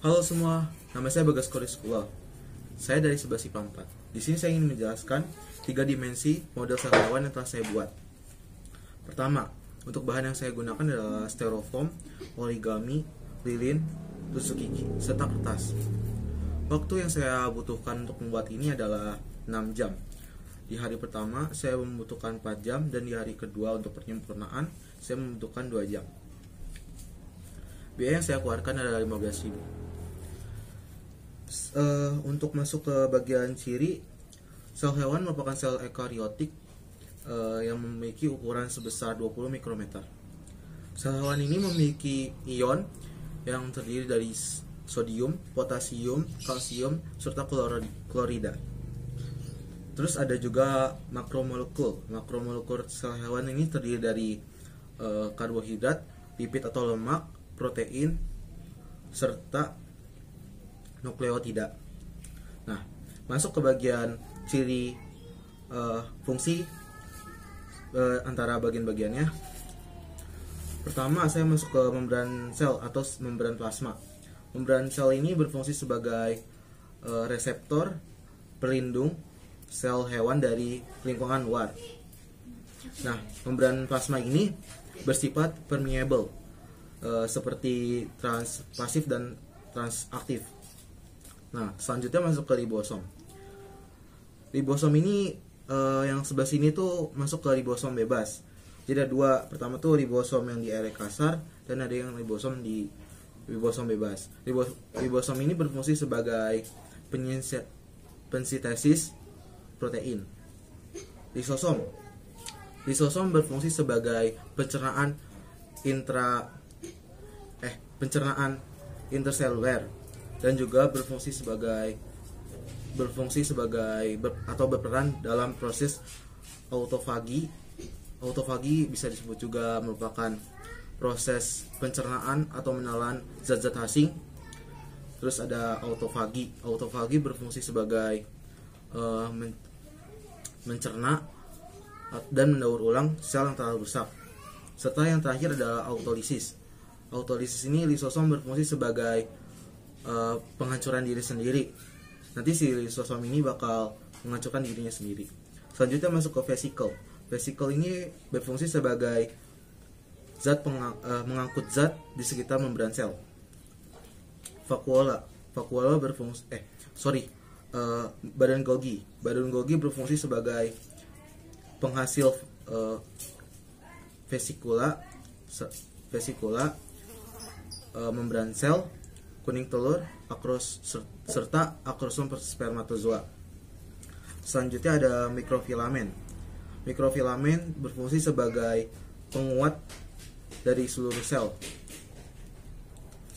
Halo semua, nama saya Bagas Koriskulo. Saya dari 11 IPA 4. Di sini saya ingin menjelaskan 3 dimensi model sel hewan yang telah saya buat. Pertama, untuk bahan yang saya gunakan adalah styrofoam, origami, lilin, tusuk gigi, serta kertas. Waktu yang saya butuhkan untuk membuat ini adalah 6 jam. Di hari pertama saya membutuhkan 4 jam dan di hari kedua untuk penyempurnaan saya membutuhkan 2 jam. Biaya yang saya keluarkan adalah 15.000. Untuk masuk ke bagian ciri, sel hewan merupakan sel eukariotik yang memiliki ukuran sebesar 20 mikrometer. Sel hewan ini memiliki ion yang terdiri dari sodium, potasium, kalsium, serta klorida. Terus ada juga makromolekul. Makromolekul sel hewan ini terdiri dari karbohidrat, lipid atau lemak, protein, serta nukleotida. Nah, masuk ke bagian ciri fungsi antara bagian-bagiannya. Pertama, saya masuk ke membran sel atau membran plasma. Membran sel ini berfungsi sebagai reseptor pelindung sel hewan dari lingkungan luar. Nah, membran plasma ini bersifat permeable, seperti transpasif dan transaktif. Nah, selanjutnya masuk ke ribosom. Ribosom ini yang sebelah sini tuh masuk ke ribosom bebas. Jadi ada dua. Pertama tuh ribosom yang di area kasar dan ada yang ribosom di ribosom bebas. Ribosom ini berfungsi sebagai pensintesis protein. Lisosom berfungsi sebagai pencernaan interseluler dan juga berfungsi berperan dalam proses autofagi. Autofagi bisa disebut juga merupakan proses pencernaan atau menelan zat-zat asing. Terus ada autofagi. Autofagi berfungsi sebagai mencerna dan mendaur ulang sel yang telah rusak. Serta yang terakhir adalah autolisis. Autolisis ini lisosom berfungsi sebagai penghancuran diri sendiri. Nanti si lisosom ini bakal menghancurkan dirinya sendiri. Selanjutnya masuk ke vesicle. Vesicle ini berfungsi sebagai mengangkut zat di sekitar membran sel. Vakuola berfungsi badan Golgi. Badan Golgi berfungsi sebagai penghasil vesikula membran sel, kuning telur, serta akrosom spermatozoa. Selanjutnya ada mikrofilamen. Mikrofilamen berfungsi sebagai penguat dari seluruh sel.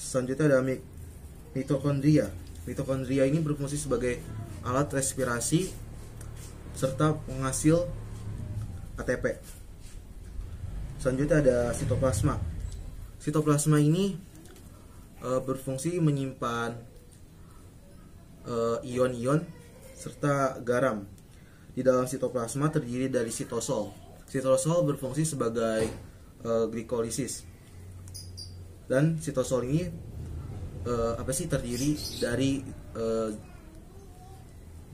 Selanjutnya ada mitokondria. Mitokondria ini berfungsi sebagai alat respirasi serta penghasil ATP. Selanjutnya ada sitoplasma. Sitoplasma ini berfungsi menyimpan ion-ion serta garam. Di dalam sitoplasma terdiri dari sitosol. Sitosol berfungsi sebagai glikolisis. Dan sitosol ini terdiri dari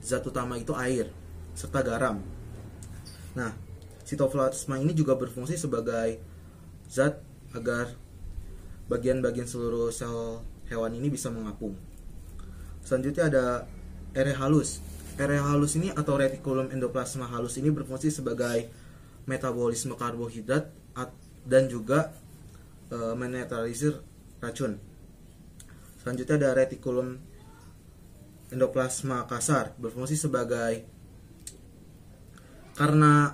zat utama itu air serta garam. Nah, sitoplasma ini juga berfungsi sebagai zat agar bagian-bagian seluruh sel hewan ini bisa mengapung. Selanjutnya ada area halus. Area halus ini atau retikulum endoplasma halus ini berfungsi sebagai metabolisme karbohidrat dan juga menetralisir racun. Selanjutnya ada retikulum endoplasma kasar, berfungsi sebagai karena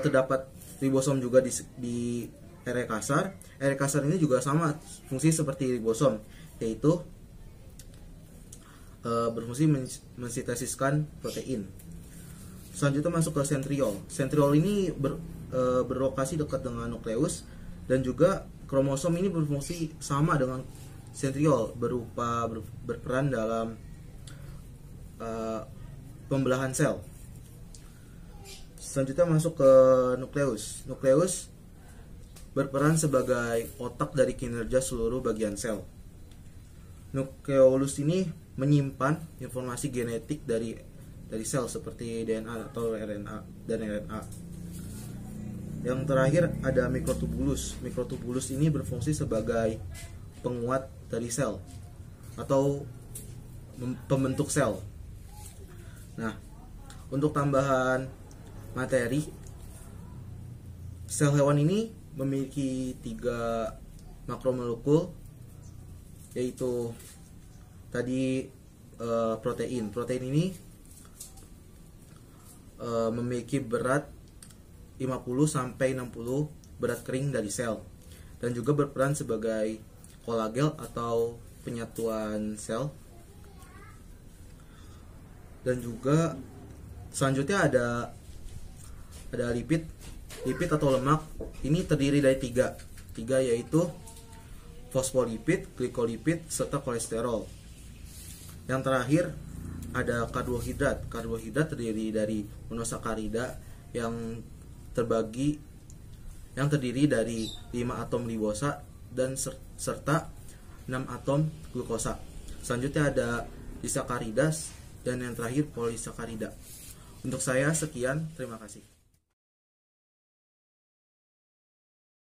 terdapat ribosom juga di area kasar. Area kasar ini juga sama fungsi seperti ribosom, yaitu berfungsi mensintesiskan protein. Selanjutnya masuk ke sentriol. Sentriol ini berlokasi dekat dengan nukleus dan juga kromosom ini berfungsi sama dengan sentriol, berupa berperan dalam pembelahan sel. Selanjutnya masuk ke nukleus. Nukleus berperan sebagai otak dari kinerja seluruh bagian sel. Nukleolus ini menyimpan informasi genetik dari sel seperti DNA atau RNA dan RNA. Yang terakhir ada mikrotubulus. Mikrotubulus ini berfungsi sebagai penguat dari sel atau pembentuk sel. Nah, untuk tambahan materi, sel hewan ini memiliki 3 makromolekul, yaitu tadi protein. Protein ini memiliki berat 50-60 berat kering dari sel, dan juga berperan sebagai kolagen atau penyatuan sel. Dan juga selanjutnya ada lipid atau lemak. Ini terdiri dari tiga yaitu fosfolipid, glikolipid, serta kolesterol. Yang terakhir ada karbohidrat. Karbohidrat terdiri dari monosakarida yang terdiri dari 5 atom ribosa dan serta 6 atom glukosa. Selanjutnya ada disakaridas dan yang terakhir polisakarida. Untuk saya sekian, terima kasih.